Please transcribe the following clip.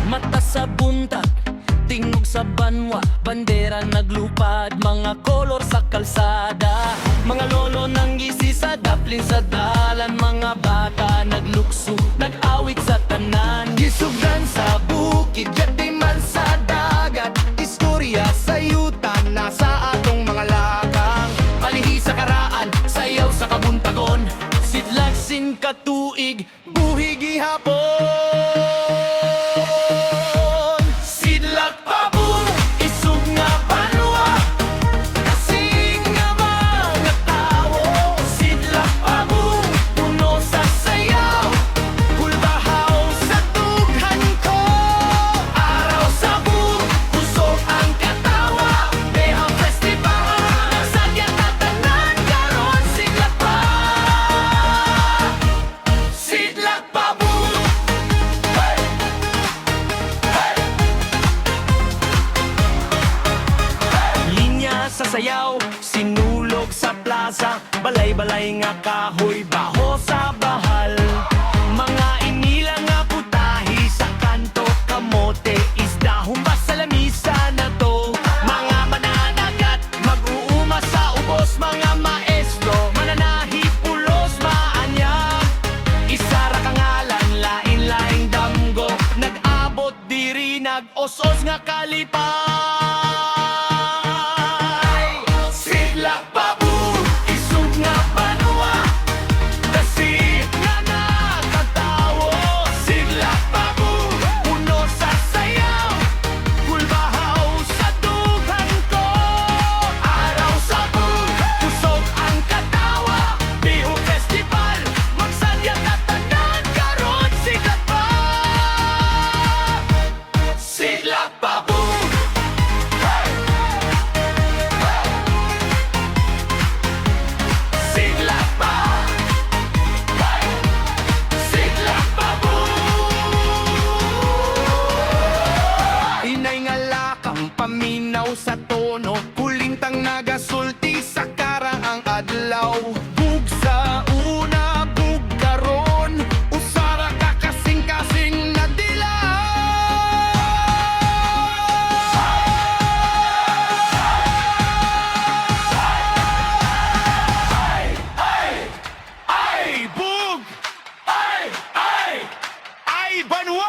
Mata sa buntat, tingog sa banwa, bandera naglupad, mga kolor sa kalsada. Mga lolo nang gisi sa daplin sa dalan, mga bata naglukso, nag-awit sa tanan. Gisugdan sa bukid, gatiman sa dagat, istorya sa yuta, nasa atong mga lakang. Palihi sa karaan, sayaw sa kabuntagon, sidlag sin katuig, buhi gihapon. Sa sayaw, sinulog sa plaza, balay-balay nga kahoy, baho sa bahal. Mga inila nga putahi sa kanto, kamote, isda, humbas sa lamisa na to. Mga mananagat, mag-uuma sa ubos, mga maestro, mananahi, pulos, maanyag. Isara kangalan, lain-laing damgo, nag-abot diri, nag-osos nga kalipan. Paminaw sa tono, kulintang nagasulti sa karaang adlaw. Bug sa una, bug karon, usara ka kasing-kasing na dilaw. Ay, bug! Ay, banwa!